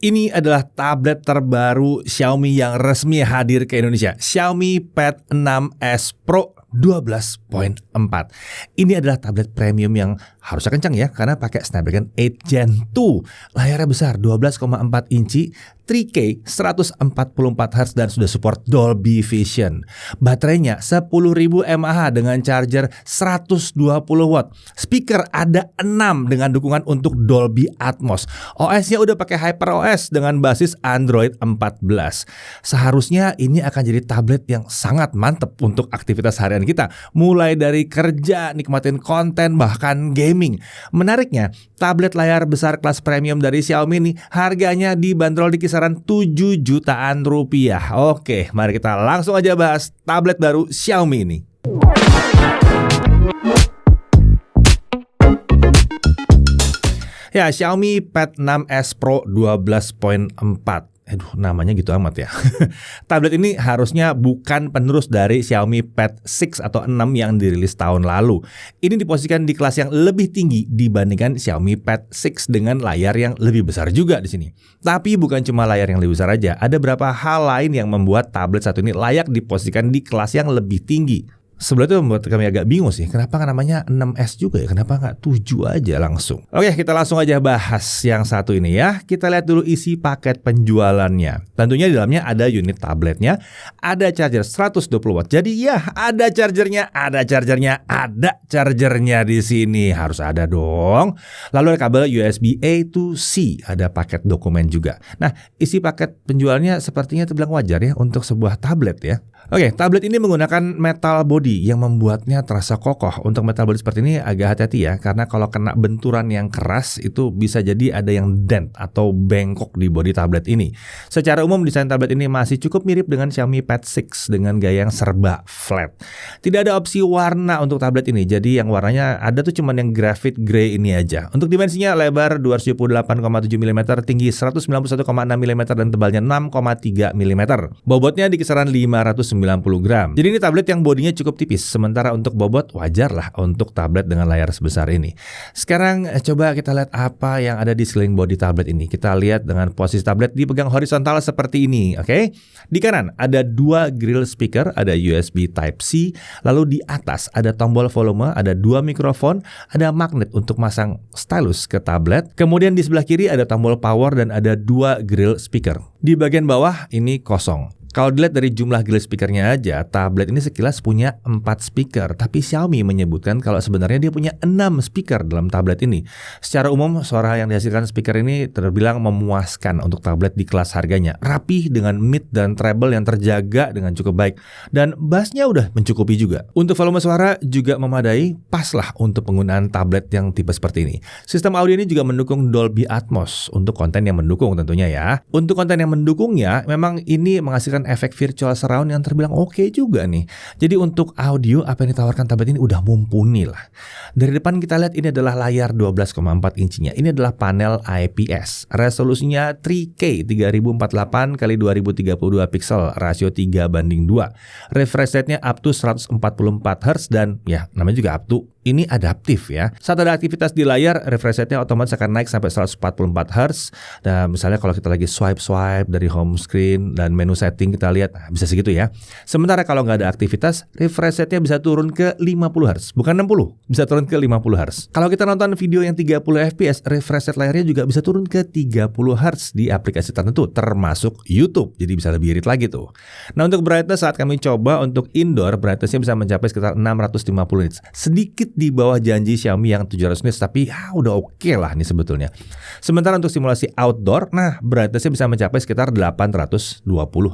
Ini adalah tablet terbaru Xiaomi yang resmi hadir ke Indonesia. Xiaomi Pad 6s Pro 12.4. Ini adalah tablet premium yang harusnya kencang ya, karena pakai Snapdragon 8 Gen 2. Layarnya besar, 12,4 inci, 3K 144Hz dan sudah support Dolby Vision. Baterainya 10.000 mAh dengan charger 120 watt. Speaker ada 6 dengan dukungan untuk Dolby Atmos. OS-nya udah pakai HyperOS dengan basis Android 14. Seharusnya ini akan jadi tablet yang sangat mantep untuk aktivitas harian kita, mulai dari kerja, nikmatin konten, bahkan gaming. Menariknya, tablet layar besar kelas premium dari Xiaomi ini harganya dibanderol di kisaran 7 jutaan rupiah. Oke, mari kita langsung aja bahas tablet baru Xiaomi ini. Ya, Xiaomi Pad 6s Pro 12.4. Namanya gitu amat ya. Tablet ini harusnya bukan penerus dari Xiaomi Pad 6 atau 6 yang dirilis tahun lalu. Ini diposisikan di kelas yang lebih tinggi dibandingkan Xiaomi Pad 6 dengan layar yang lebih besar juga di sini. Tapi bukan cuma layar yang lebih besar aja, ada beberapa hal lain yang membuat tablet satu ini layak diposisikan di kelas yang lebih tinggi. Sebenarnya itu membuat kami agak bingung sih, kenapa kan namanya 6S juga ya, kenapa nggak 7 aja langsung. Oke, kita langsung aja bahas yang satu ini ya. Kita lihat dulu isi paket penjualannya. Tentunya di dalamnya ada unit tabletnya, ada charger 120 watt. Jadi ya, ada chargernya di sini, harus ada dong. Lalu ada kabel USB A to C, ada paket dokumen juga. Nah, isi paket penjualannya sepertinya terbilang wajar ya untuk sebuah tablet ya. Oke, tablet ini menggunakan metal body yang membuatnya terasa kokoh. Untuk metal body seperti ini agak hati-hati ya, karena kalau kena benturan yang keras itu bisa jadi ada yang dent atau bengkok di body tablet ini. Secara umum desain tablet ini masih cukup mirip dengan Xiaomi Pad 6 dengan gaya yang serba flat. Tidak ada opsi warna untuk tablet ini, jadi yang warnanya ada tuh cuman yang graphite grey ini aja. Untuk dimensinya lebar 278,7 mm, tinggi 191,6 mm dan tebalnya 6,3 mm. Bobotnya di kisaran 590 gram. Jadi ini tablet yang bodinya cukup tipis, sementara untuk bobot wajar lah untuk tablet dengan layar sebesar ini. Sekarang coba kita lihat apa yang ada di sekeliling bodi tablet ini. Kita lihat dengan posisi tablet dipegang horizontal seperti ini, oke? Di kanan ada 2 grill speaker, ada USB Type-C, lalu di atas ada tombol volume, ada 2 mikrofon, ada magnet untuk masang stylus ke tablet. Kemudian di sebelah kiri ada tombol power dan ada 2 grill speaker. Di bagian bawah ini kosong. Kalau dilihat dari jumlah grill speakernya aja, tablet ini sekilas punya 4 speaker. Tapi Xiaomi menyebutkan kalau sebenarnya dia punya 6 speaker dalam tablet ini. Secara umum, suara yang dihasilkan speaker ini terbilang memuaskan untuk tablet di kelas harganya. Rapih dengan mid dan treble yang terjaga dengan cukup baik. Dan bassnya udah mencukupi juga. Untuk volume suara juga memadai, pas lah untuk penggunaan tablet yang tipe seperti ini. Sistem audio ini juga mendukung Dolby Atmos untuk konten yang mendukung tentunya ya. Untuk konten yang mendukungnya, memang ini menghasilkan efek virtual surround yang terbilang oke juga nih. Jadi untuk audio apa yang ditawarkan tablet ini udah mumpuni lah. Dari depan kita lihat ini adalah layar 12,4 incinya. Ini adalah panel IPS. Resolusinya 3K 3048 x 2032 pixel, rasio 3:2. Refresh rate-nya up to 144Hz dan ya namanya juga up to. Ini adaptif ya. Saat ada aktivitas di layar, refresh rate-nya otomatis akan naik sampai 144Hz. Dan misalnya kalau kita lagi swipe dari home screen dan menu setting kita lihat, bisa segitu ya. Sementara kalau nggak ada aktivitas, refresh rate-nya bisa turun ke 50Hz. Bukan 60, bisa turun ke 50Hz. Kalau kita nonton video yang 30 fps, refresh rate layarnya juga bisa turun ke 30Hz di aplikasi tertentu, termasuk YouTube. Jadi bisa lebih irit lagi tuh. Nah, untuk brightness saat kami coba untuk indoor, brightness-nya bisa mencapai sekitar 650 nits. Sedikit di bawah janji Xiaomi yang 700 nits, tapi ya udah oke lah nih sebetulnya. Sementara untuk simulasi outdoor, nah brightness-nya bisa mencapai sekitar 820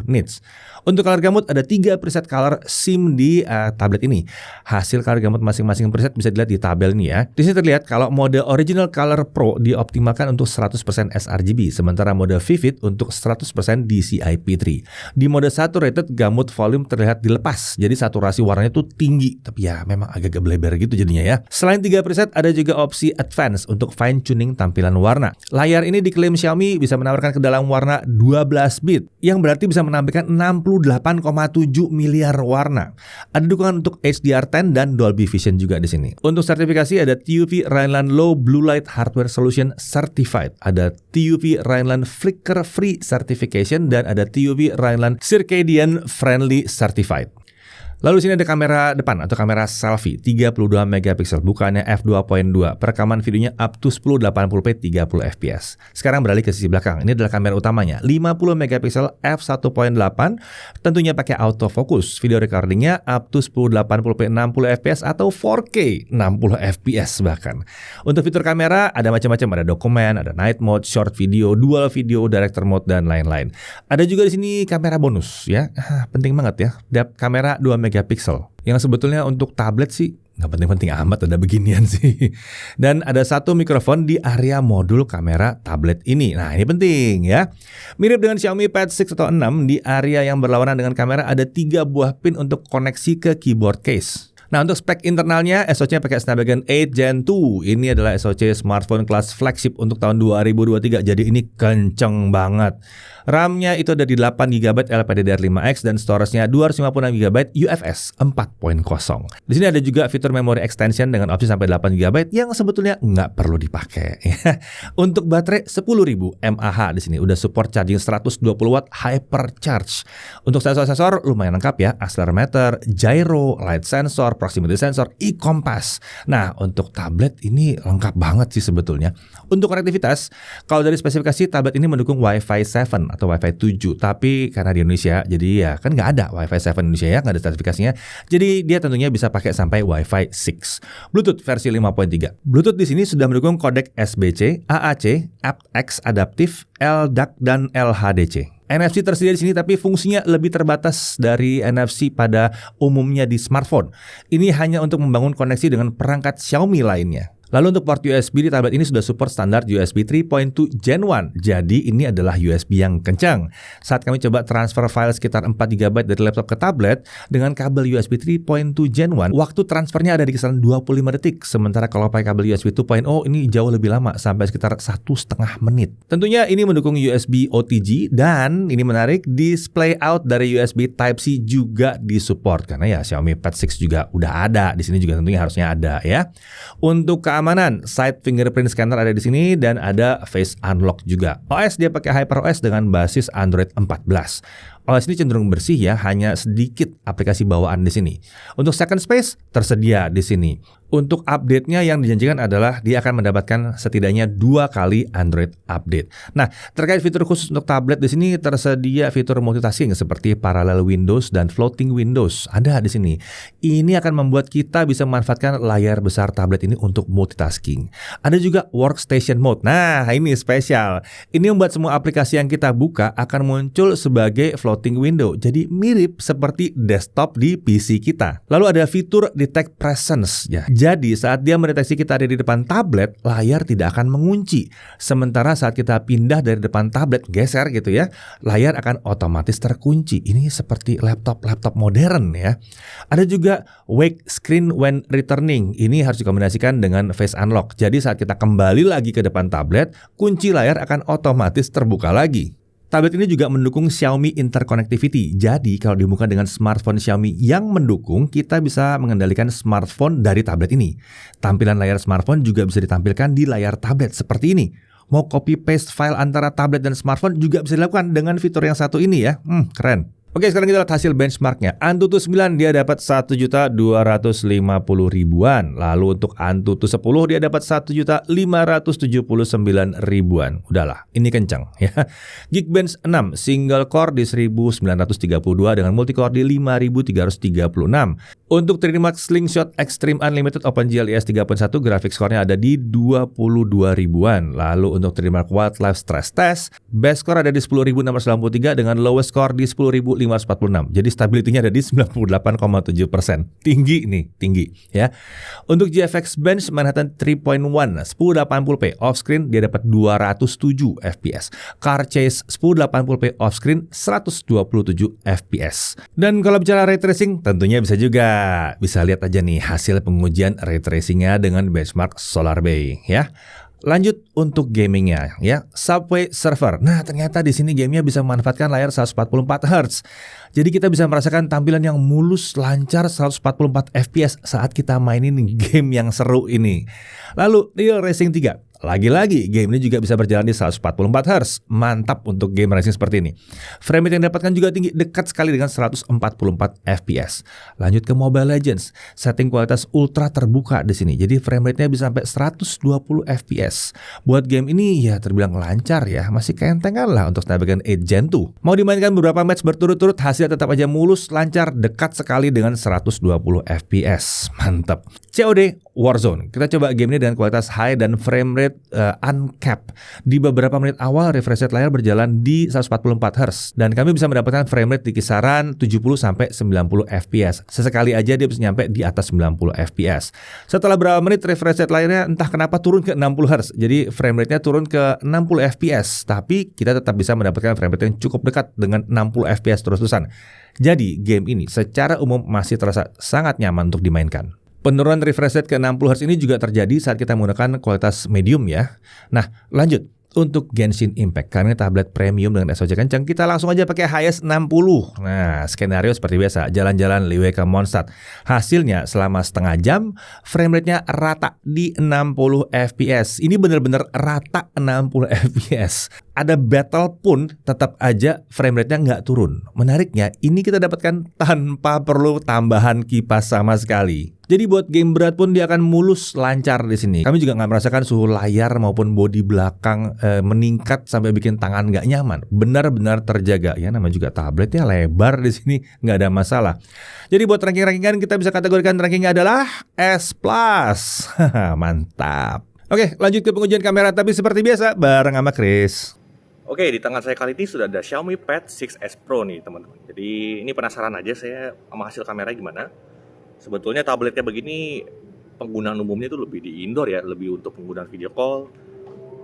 nits. Untuk color gamut ada 3 preset color SIM di tablet ini. Hasil color gamut masing-masing preset bisa dilihat di tabel ini ya. Di sini terlihat kalau mode Original Color Pro dioptimalkan untuk 100% sRGB, sementara mode Vivid untuk 100% DCI-P3. Di mode Saturated, gamut volume terlihat dilepas, jadi saturasi warnanya tuh tinggi, tapi ya memang agak bleber gitu jadi judulnya ya. Selain 3 preset, ada juga opsi advance untuk fine tuning tampilan warna. Layar ini diklaim Xiaomi bisa menawarkan kedalaman warna 12 bit, yang berarti bisa menampilkan 68,7 miliar warna. Ada dukungan untuk HDR10 dan Dolby Vision juga di sini. Untuk sertifikasi ada TUV Rheinland Low Blue Light Hardware Solution Certified, ada TUV Rheinland Flicker Free Certification, dan ada TUV Rheinland Circadian Friendly Certified. Lalu di sini ada kamera depan atau kamera selfie 32 megapiksel, bukannya f2.2. Perekaman videonya up to 1080p 30 fps. Sekarang beralih ke sisi belakang. Ini adalah kamera utamanya 50 megapiksel f1.8. Tentunya pakai autofocus. Video recordingnya up to 1080p 60 fps atau 4K 60 fps bahkan. Untuk fitur kamera ada macam-macam, ada dokumen, ada night mode, short video, dual video, director mode, dan lain-lain. Ada juga di sini kamera bonus ya. Penting banget ya. Kamera 2 megapiksel. Yang sebetulnya untuk tablet sih nggak penting-penting amat ada beginian sih. Dan ada satu mikrofon di area modul kamera tablet ini. Nah ini penting ya. Mirip dengan Xiaomi Pad 6 atau 6, di area yang berlawanan dengan kamera ada 3 buah pin untuk koneksi ke keyboard case. Nah untuk spek internalnya, SoC-nya pakai Snapdragon 8 Gen 2. Ini adalah SoC smartphone kelas flagship untuk tahun 2023. Jadi ini kenceng banget. RAM-nya itu ada di 8GB LPDDR5X dan storage-nya 256GB UFS 4.0. Di sini ada juga fitur memory extension dengan opsi sampai 8GB yang sebetulnya nggak perlu dipakai. Untuk baterai 10.000 mAh di sini udah support charging 120W hypercharge. Untuk sensor-sensor lumayan lengkap ya, accelerometer, gyro, light sensor, proximity sensor, e-compass. Nah, untuk tablet ini lengkap banget sih sebetulnya. Untuk konektivitas, kalau dari spesifikasi tablet ini mendukung Wi-Fi 7 atau Wi-Fi 7, tapi karena di Indonesia jadi ya kan nggak ada Wi-Fi 7 Indonesia ya, nggak ada sertifikasinya, jadi dia tentunya bisa pakai sampai Wi-Fi 6. Bluetooth versi 5.3. Bluetooth di sini sudah mendukung kodek SBC, AAC, aptX adaptif, LDAC, dan LHDC. NFC tersedia di sini tapi fungsinya lebih terbatas dari NFC pada umumnya di smartphone. Ini hanya untuk membangun koneksi dengan perangkat Xiaomi lainnya. Lalu untuk port USB di tablet ini sudah support standar USB 3.2 Gen 1. Jadi ini adalah USB yang kencang. Saat kami coba transfer file sekitar 4GB dari laptop ke tablet dengan kabel USB 3.2 Gen 1, waktu transfernya ada di kisaran 25 detik. Sementara kalau pakai kabel USB 2.0 ini jauh lebih lama, sampai sekitar 1,5 menit. Tentunya ini mendukung USB OTG, dan ini menarik, display out dari USB Type-C juga disupport karena ya Xiaomi Pad 6 juga udah ada. Di sini juga tentunya harusnya ada ya. Untuk keamanan, side fingerprint scanner ada di sini dan ada face unlock juga. OS dia pakai HyperOS dengan basis Android 14. OS ini cenderung bersih ya, hanya sedikit aplikasi bawaan di sini. Untuk second space tersedia di sini. Untuk update-nya yang dijanjikan adalah dia akan mendapatkan setidaknya 2 kali Android update. Nah, terkait fitur khusus untuk tablet di sini tersedia fitur multitasking seperti parallel Windows dan floating Windows. Ada di sini. Ini akan membuat kita bisa memanfaatkan layar besar tablet ini untuk multitasking. Ada juga workstation mode. Nah, ini spesial. Ini membuat semua aplikasi yang kita buka akan muncul sebagai floating window. Jadi mirip seperti desktop di PC kita. Lalu ada fitur detect presence ya. Jadi saat dia mendeteksi kita ada di depan tablet, layar tidak akan mengunci. Sementara saat kita pindah dari depan tablet, geser gitu ya, layar akan otomatis terkunci. Ini seperti laptop modern ya. Ada juga wake screen when returning. Ini harus dikombinasikan dengan face unlock. Jadi saat kita kembali lagi ke depan tablet, kunci layar akan otomatis terbuka lagi. Tablet ini juga mendukung Xiaomi Interconnectivity. Jadi kalau dihubungkan dengan smartphone Xiaomi yang mendukung, kita bisa mengendalikan smartphone dari tablet ini. Tampilan layar smartphone juga bisa ditampilkan di layar tablet seperti ini. Mau copy paste file antara tablet dan smartphone juga bisa dilakukan dengan fitur yang satu ini ya. Keren. Oke, sekarang kita lihat hasil benchmarknya. Antutu 9 dia dapat 1.250.000-an. Lalu untuk Antutu 10 dia dapat 1.579.000-an. Udahlah, ini kencang ya. Geekbench 6 single core di 1932 dengan multicore di 5336. Untuk 3D Mark Slingshot Extreme Unlimited OpenGL ES 3.1 grafik skornya ada di 22.000-an. Lalu untuk 3D Mark Wildlife Stress Test, best score ada di 10.693 dengan lowest score di 10.500. 1546. Jadi stability-nya ada di 98,7%. Tinggi nih, tinggi ya. Untuk GFX Bench Manhattan 3.1 1080p off-screen dia dapat 207 FPS. Car Chase 1080p off-screen 127 FPS. Dan kalau bicara ray tracing tentunya bisa juga. Bisa lihat aja nih hasil pengujian ray tracing-nya dengan benchmark SolarBay ya. Lanjut untuk gamingnya ya, Subway Surfer. Nah ternyata di sini gamenya bisa memanfaatkan layar 144 Hz. Jadi kita bisa merasakan tampilan yang mulus, lancar 144 FPS saat kita mainin game yang seru ini. Lalu Real Racing 3. Lagi-lagi game ini juga bisa berjalan di 144 Hz. Mantap untuk game racing seperti ini. Frame rate yang didapatkan juga tinggi, dekat sekali dengan 144 FPS. Lanjut ke Mobile Legends. Setting kualitas ultra terbuka di sini. Jadi frame rate-nya bisa sampai 120 FPS. Buat game ini ya terbilang lancar ya, masih kentengan lah untuk Snapdragon 8 Gen 2. Mau dimainkan beberapa match berturut-turut, hasilnya tetap aja mulus, lancar, dekat sekali dengan 120 FPS. Mantap. COD Warzone. Kita coba game ini dengan kualitas high dan frame rate uncapped. Di beberapa menit awal refresh rate layar berjalan di 144 Hz dan kami bisa mendapatkan frame rate di kisaran 70 sampai 90 FPS. Sesekali aja dia bisa nyampe di atas 90 FPS. Setelah berapa menit refresh rate layarnya entah kenapa turun ke 60 Hz. Jadi frame rate-nya turun ke 60 FPS, tapi kita tetap bisa mendapatkan frame rate yang cukup dekat dengan 60 FPS terus-terusan. Jadi game ini secara umum masih terasa sangat nyaman untuk dimainkan. Penurunan refresh rate ke 60 Hz ini juga terjadi saat kita menggunakan kualitas medium ya. Nah, lanjut. Untuk Genshin Impact, karena tablet premium dengan SoC kencang, kita langsung aja pakai highest 60. Nah, skenario seperti biasa, jalan-jalan liwe ke Mondstadt. Hasilnya selama setengah jam, frame rate-nya rata di 60 FPS. Ini benar-benar rata 60 FPS. Ada battle pun tetap aja frame rate-nya nggak turun. Menariknya, ini kita dapatkan tanpa perlu tambahan kipas sama sekali. Jadi buat game berat pun dia akan mulus, lancar di sini. Kami juga nggak merasakan suhu layar maupun bodi belakang meningkat sampai bikin tangan nggak nyaman. Benar-benar terjaga. Ya namanya juga tabletnya lebar di sini, nggak ada masalah. Jadi buat ranking-rankingan kita bisa kategorikan rankingnya adalah S+. Mantap. Oke, lanjut ke pengujian kamera. Tapi seperti biasa bareng sama Chris. Oke, di tangan saya kali ini sudah ada Xiaomi Pad 6s Pro nih teman-teman. Jadi ini penasaran aja saya sama hasil kamera gimana. Sebetulnya tabletnya begini penggunaan umumnya itu lebih di indoor ya, lebih untuk penggunaan video call.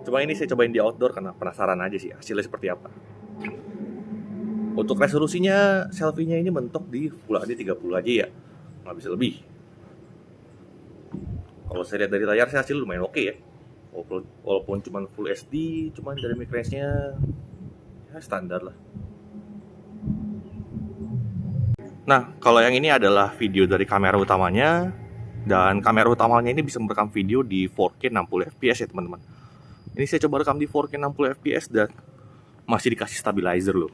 Cuma ini saya cobain di outdoor karena penasaran aja sih hasilnya seperti apa. Untuk resolusinya selfie-nya ini mentok di Full HD 30 aja ya, nggak bisa lebih. Kalau saya lihat dari layar sih hasil lumayan oke ya. Walaupun cuma Full HD, cuman dari mic range-nya ya standar lah. Nah, kalau yang ini adalah video dari kamera utamanya. Dan kamera utamanya ini bisa merekam video di 4K 60 fps ya teman-teman. Ini saya coba rekam di 4K 60 fps dan masih dikasih stabilizer loh.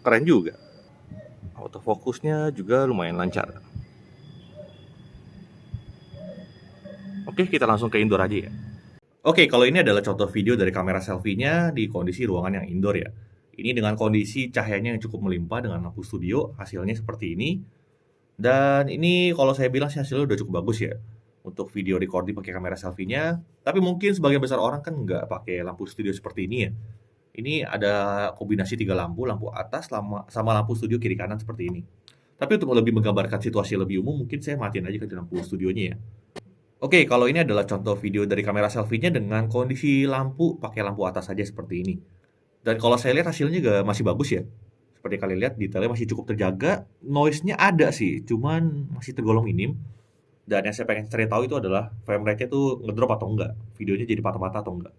Keren juga. Autofokusnya juga lumayan lancar. Oke, kita langsung ke indoor aja ya. Oke, kalau ini adalah contoh video dari kamera selfie-nya di kondisi ruangan yang indoor ya. Ini dengan kondisi cahayanya yang cukup melimpah dengan lampu studio, hasilnya seperti ini. Dan ini kalau saya bilang sih hasilnya udah cukup bagus ya untuk video recording pakai kamera selfie-nya. Tapi mungkin sebagian besar orang kan nggak pakai lampu studio seperti ini ya. Ini ada kombinasi 3 lampu, lampu atas sama lampu studio kiri kanan seperti ini. Tapi untuk lebih menggambarkan situasi lebih umum, mungkin saya matiin aja ke lampu studionya ya. Oke, kalau ini adalah contoh video dari kamera selfie-nya dengan kondisi lampu pakai lampu atas saja seperti ini. Dan kalau saya lihat hasilnya juga masih bagus ya. Seperti kalian lihat detailnya masih cukup terjaga. Noise-nya ada sih, cuman masih tergolong minim. Dan yang saya pengen cari tahu itu adalah frame rate-nya tuh ngedrop atau enggak. Videonya jadi patah-patah atau enggak.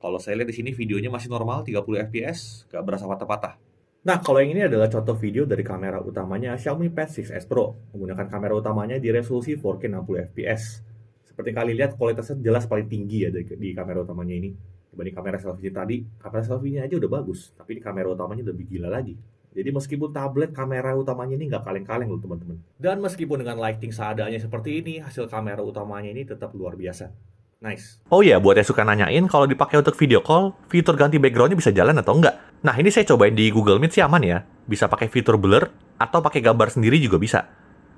Kalau saya lihat di sini videonya masih normal 30 fps, gak berasa patah-patah. Nah, kalau yang ini adalah contoh video dari kamera utamanya Xiaomi Pad 6s Pro. Menggunakan kamera utamanya di resolusi 4K 60 fps. Seperti kalian lihat kualitasnya jelas paling tinggi ya di kamera utamanya ini. Dibanding kamera selfie tadi, kamera selfie-nya aja udah bagus, tapi di kamera utamanya lebih gila lagi. Jadi meskipun tablet kamera utamanya ini nggak kaleng-kaleng loh teman-teman. Dan meskipun dengan lighting seadanya seperti ini, hasil kamera utamanya ini tetap luar biasa. Nice. Oh iya, buat yang suka nanyain kalau dipakai untuk video call, fitur ganti background-nya bisa jalan atau enggak? Nah, ini saya cobain di Google Meet sih aman ya. Bisa pakai fitur blur atau pakai gambar sendiri juga bisa.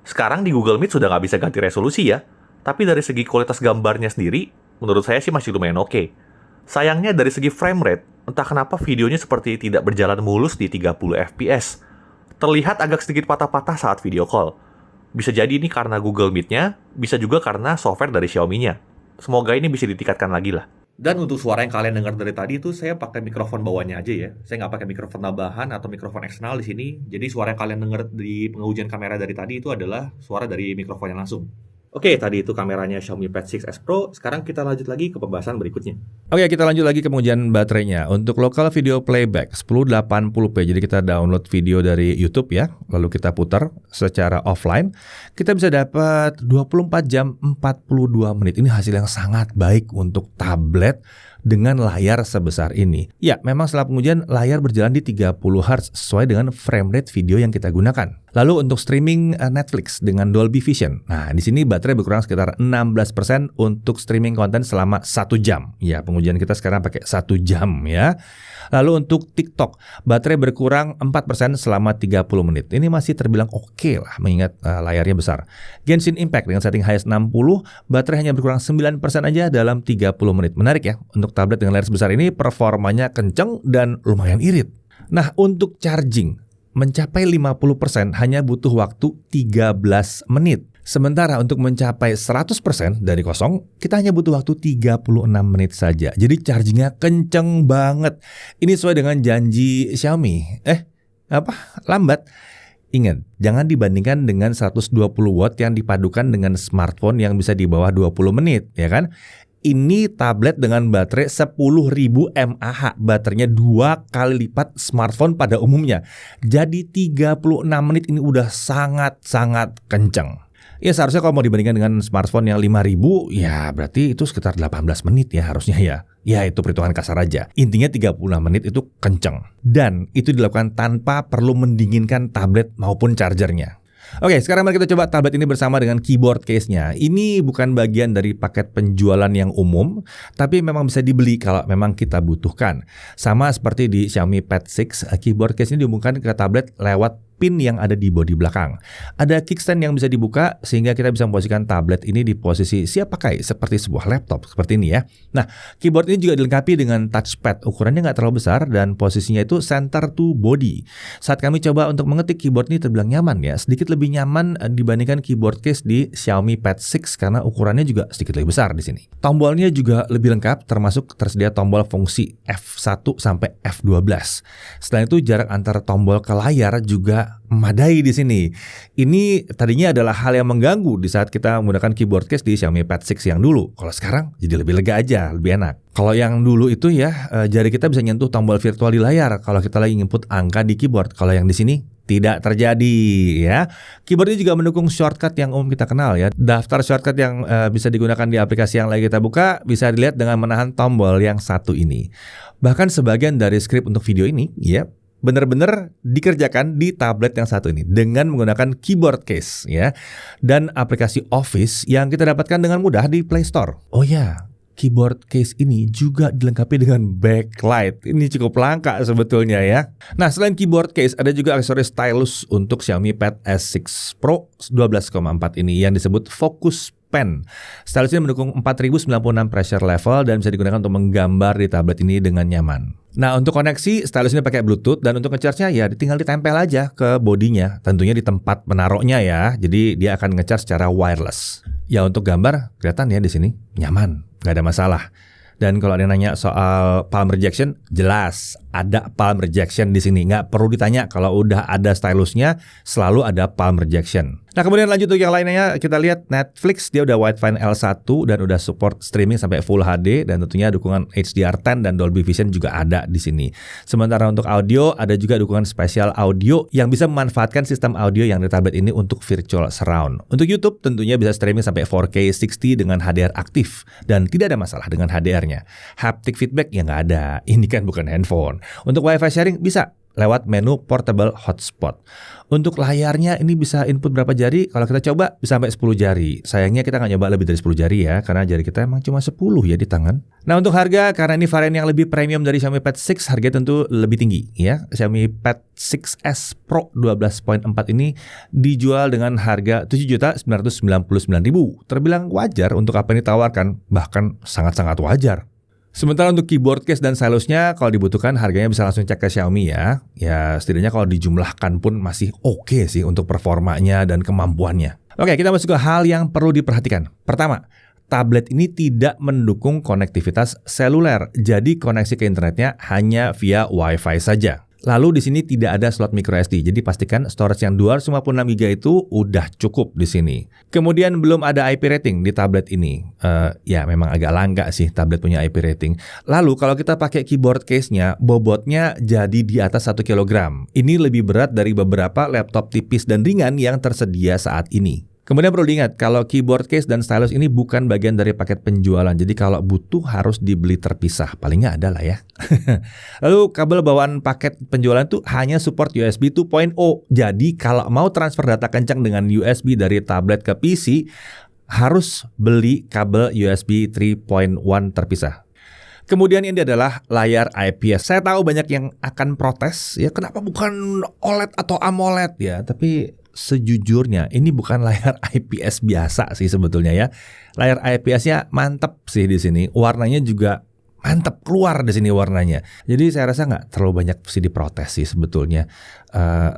Sekarang di Google Meet sudah nggak bisa ganti resolusi ya. Tapi dari segi kualitas gambarnya sendiri, menurut saya sih masih lumayan oke. Sayangnya dari segi frame rate, entah kenapa videonya seperti tidak berjalan mulus di 30 fps. terlihat agak sedikit patah-patah saat video call. Bisa jadi ini karena Google Meet-nya, bisa juga karena software dari Xiaomi-nya. Semoga ini bisa ditingkatkan lagi lah. Dan untuk suara yang kalian dengar dari tadi itu saya pakai mikrofon bawahnya aja ya. Saya nggak pakai mikrofon tambahan atau mikrofon eksternal di sini. Jadi suara yang kalian dengar di pengujian kamera dari tadi itu adalah suara dari mikrofon yang langsung. Oke, tadi itu kameranya Xiaomi Pad 6s Pro. Sekarang kita lanjut lagi ke pembahasan berikutnya. Oke, kita lanjut lagi ke pengujian baterainya. Untuk local video playback 1080p. Jadi kita download video dari YouTube ya, lalu kita putar secara offline. Kita bisa dapat 24 jam 42 menit. Ini hasil yang sangat baik untuk tablet dengan layar sebesar ini. Ya, memang setelah pengujian layar berjalan di 30 Hz sesuai dengan frame rate video yang kita gunakan. Lalu untuk streaming Netflix dengan Dolby Vision. Nah, di sini baterai berkurang sekitar 16% untuk streaming konten selama 1 jam. Ya, pengujian kita sekarang pakai 1 jam ya. Lalu untuk TikTok, baterai berkurang 4% selama 30 menit. Ini masih terbilang oke lah mengingat layarnya besar. Genshin Impact dengan setting HS60, baterai hanya berkurang 9% aja dalam 30 menit. Menarik ya, untuk tablet dengan layar sebesar ini performanya kenceng dan lumayan irit. Nah, untuk charging mencapai 50% hanya butuh waktu 13 menit. Sementara untuk mencapai 100% dari kosong, kita hanya butuh waktu 36 menit saja. Jadi chargingnya kenceng banget. Ini sesuai dengan janji Xiaomi. Lambat. Ingat, jangan dibandingkan dengan 120 watt yang dipadukan dengan smartphone yang bisa di bawah 20 menit, ya kan? Ini tablet dengan baterai 10.000 mAh, baterainya 2 kali lipat smartphone pada umumnya. Jadi 36 menit ini udah sangat-sangat kenceng. Ya seharusnya kalau mau dibandingkan dengan smartphone yang 5.000, ya berarti itu sekitar 18 menit ya harusnya ya. Ya itu perhitungan kasar aja. Intinya 36 menit itu kenceng. Dan itu dilakukan tanpa perlu mendinginkan tablet maupun chargernya. Oke, sekarang mari kita coba tablet ini bersama dengan keyboard case-nya. Ini bukan bagian dari paket penjualan yang umum, tapi memang bisa dibeli kalau memang kita butuhkan. Sama seperti di Xiaomi Pad 6, keyboard case ini dihubungkan ke tablet lewat pin yang ada di bodi belakang. Ada kickstand yang bisa dibuka sehingga kita bisa memposisikan tablet ini di posisi siap pakai seperti sebuah laptop seperti ini ya. Nah, keyboard ini juga dilengkapi dengan touchpad. Ukurannya nggak terlalu besar dan posisinya itu center to body. Saat kami coba untuk mengetik, keyboard ini terbilang nyaman ya. Sedikit lebih nyaman dibandingkan keyboard case di Xiaomi Pad 6 karena ukurannya juga sedikit lebih besar di sini. Tombolnya juga lebih lengkap, termasuk tersedia tombol fungsi F1 sampai F12. Selain itu jarak antar tombol ke layar juga memadai di sini. Ini tadinya adalah hal yang mengganggu di saat kita menggunakan keyboard case di Xiaomi Pad 6 yang dulu. Kalau sekarang jadi lebih lega aja, lebih enak. Kalau yang dulu itu ya, jari kita bisa nyentuh tombol virtual di layar kalau kita lagi input angka di keyboard. Kalau yang di sini tidak terjadi ya. Keyboard ini juga mendukung shortcut yang umum kita kenal ya. Daftar shortcut yang bisa digunakan di aplikasi yang lagi kita buka bisa dilihat dengan menahan tombol yang satu ini. Bahkan sebagian dari skrip untuk video ini ya benar-benar dikerjakan di tablet yang satu ini dengan menggunakan keyboard case ya dan aplikasi Office yang kita dapatkan dengan mudah di Play Store. Oh ya, keyboard case ini juga dilengkapi dengan backlight. Ini cukup langka sebetulnya ya. Nah, selain keyboard case ada juga aksesoris stylus untuk Xiaomi Pad S6 Pro 12,4 ini yang disebut Focus Pen. Stylus ini mendukung 4096 pressure level dan bisa digunakan untuk menggambar di tablet ini dengan nyaman. Nah, untuk koneksi, stylus ini pakai Bluetooth dan untuk nge-charge-nya ya tinggal ditempel aja ke bodinya. Tentunya di tempat menaruhnya ya. Jadi dia akan nge-charge secara wireless. Ya untuk gambar, kelihatan ya di sini nyaman, nggak ada masalah. Dan kalau ada yang nanya soal palm rejection, jelas ada palm rejection di sini. Nggak perlu ditanya, kalau udah ada stylusnya, selalu ada palm rejection. Nah kemudian lanjut untuk yang lainnya, kita lihat Netflix, dia udah Widevine L1 dan udah support streaming sampai Full HD dan tentunya dukungan HDR10 dan Dolby Vision juga ada di sini. Sementara untuk audio, ada juga dukungan spesial audio yang bisa memanfaatkan sistem audio yang di tablet ini untuk virtual surround. Untuk YouTube tentunya bisa streaming sampai 4K 60 dengan HDR aktif dan tidak ada masalah dengan HDR-nya. Haptic feedback ya nggak ada, ini kan bukan handphone. Untuk Wi-Fi sharing bisa lewat menu portable hotspot. Untuk layarnya ini bisa input berapa jari? Kalau kita coba bisa sampai 10 jari. Sayangnya kita nggak nyoba lebih dari 10 jari ya, karena jari kita emang cuma 10 ya di tangan. Nah untuk harga, karena ini varian yang lebih premium dari Xiaomi Pad 6, harga tentu lebih tinggi ya. Xiaomi Pad 6s Pro 12.4 ini dijual dengan harga 7.999.000. Terbilang wajar untuk apa yang ditawarkan, bahkan sangat-sangat wajar. Sementara untuk keyboard case dan stylus-nya kalau dibutuhkan harganya bisa langsung cek ke Xiaomi ya. Ya setidaknya kalau dijumlahkan pun masih oke sih untuk performanya dan kemampuannya. Oke, kita masuk ke hal yang perlu diperhatikan. Pertama, tablet ini tidak mendukung konektivitas seluler. Jadi koneksi ke internetnya hanya via Wi-Fi saja. Lalu di sini tidak ada slot microSD, jadi pastikan storage yang 256GB itu udah cukup di sini. Kemudian belum ada IP rating di tablet ini. Ya memang agak langka sih tablet punya IP rating. Lalu kalau kita pakai keyboard case-nya, bobotnya jadi di atas 1 kg. Ini lebih berat dari beberapa laptop tipis dan ringan yang tersedia saat ini. Kemudian perlu diingat, kalau keyboard case dan stylus ini bukan bagian dari paket penjualan. Jadi kalau butuh harus dibeli terpisah. Palingnya ada lah ya. Lalu kabel bawaan paket penjualan itu hanya support USB 2.0. Jadi kalau mau transfer data kencang dengan USB dari tablet ke PC, harus beli kabel USB 3.1 terpisah. Kemudian ini adalah layar IPS. Saya tahu banyak yang akan protes, ya kenapa bukan OLED atau AMOLED ya, tapi sejujurnya ini bukan layar IPS biasa sih sebetulnya ya. Layar IPS-nya mantep sih di sini. Warnanya juga mantep, keluar di sini warnanya. Jadi saya rasa nggak terlalu banyak sih diprotes sih sebetulnya.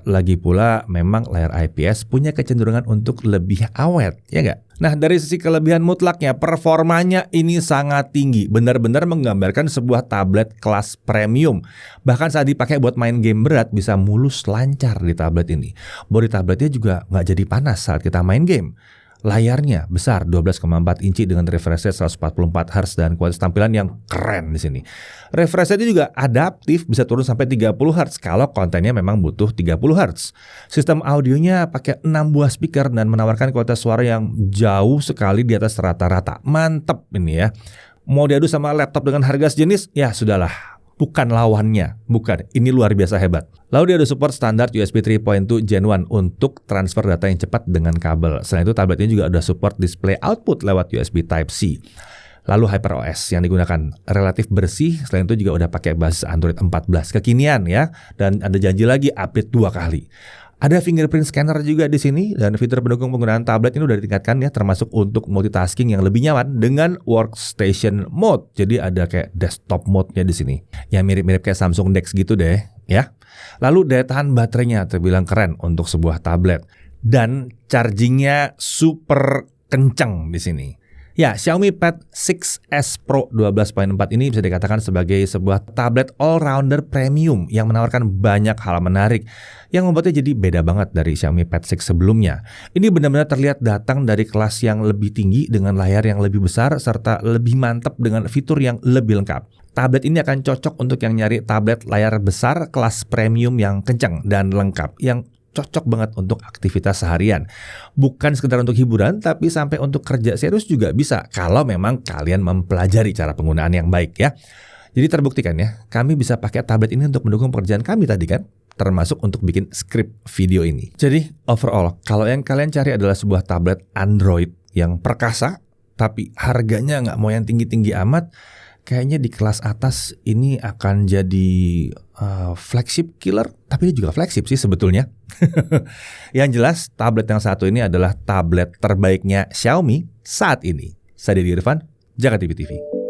Lagi pula memang layar IPS punya kecenderungan untuk lebih awet, ya nggak? Nah dari sisi kelebihan mutlaknya, performanya ini sangat tinggi. Benar-benar menggambarkan sebuah tablet kelas premium. Bahkan saat dipakai buat main game berat bisa mulus lancar di tablet ini. Bodi tabletnya juga nggak jadi panas saat kita main game. Layarnya besar 12,4 inci dengan refresh rate 144 Hz dan kualitas tampilan yang keren di sini. Refresh rate juga adaptif, bisa turun sampai 30 Hz kalau kontennya memang butuh 30 Hz. Sistem audionya pakai 6 buah speaker dan menawarkan kualitas suara yang jauh sekali di atas rata-rata. Mantep ini ya. Mau diadu sama laptop dengan harga sejenis? Ya sudahlah. Bukan lawannya, bukan. Ini luar biasa hebat. Lalu dia ada support standar USB 3.2 Gen 1 untuk transfer data yang cepat dengan kabel. Selain itu tablet ini juga ada support display output lewat USB Type-C. Lalu HyperOS yang digunakan relatif bersih. Selain itu juga udah pakai basis Android 14 kekinian ya. Dan ada janji lagi update 2 kali. Ada fingerprint scanner juga di sini dan fitur pendukung penggunaan tablet ini udah ditingkatkan ya, termasuk untuk multitasking yang lebih nyaman dengan workstation mode. Jadi ada kayak desktop mode-nya di sini. Ya mirip-mirip kayak Samsung Dex gitu deh, ya. Lalu daya tahan baterainya terbilang keren untuk sebuah tablet dan chargingnya super kencang di sini. Ya, Xiaomi Pad 6s Pro 12.4 ini bisa dikatakan sebagai sebuah tablet all-rounder premium yang menawarkan banyak hal menarik yang membuatnya jadi beda banget dari Xiaomi Pad 6 sebelumnya. Ini benar-benar terlihat datang dari kelas yang lebih tinggi dengan layar yang lebih besar serta lebih mantap dengan fitur yang lebih lengkap. Tablet ini akan cocok untuk yang nyari tablet layar besar kelas premium yang kencang dan lengkap, yang cocok banget untuk aktivitas seharian. Bukan sekedar untuk hiburan, tapi sampai untuk kerja serius juga bisa kalau memang kalian mempelajari cara penggunaan yang baik ya. Jadi terbuktikan ya, kami bisa pakai tablet ini untuk mendukung pekerjaan kami tadi kan, termasuk untuk bikin skrip video ini. Jadi overall, kalau yang kalian cari adalah sebuah tablet Android yang perkasa, tapi harganya nggak mau yang tinggi-tinggi amat, kayaknya di kelas atas ini akan jadi flagship killer, tapi ini juga flagship sih sebetulnya. Yang jelas tablet yang satu ini adalah tablet terbaiknya Xiaomi saat ini. Saya Deddy Irfan, Jakarta TV.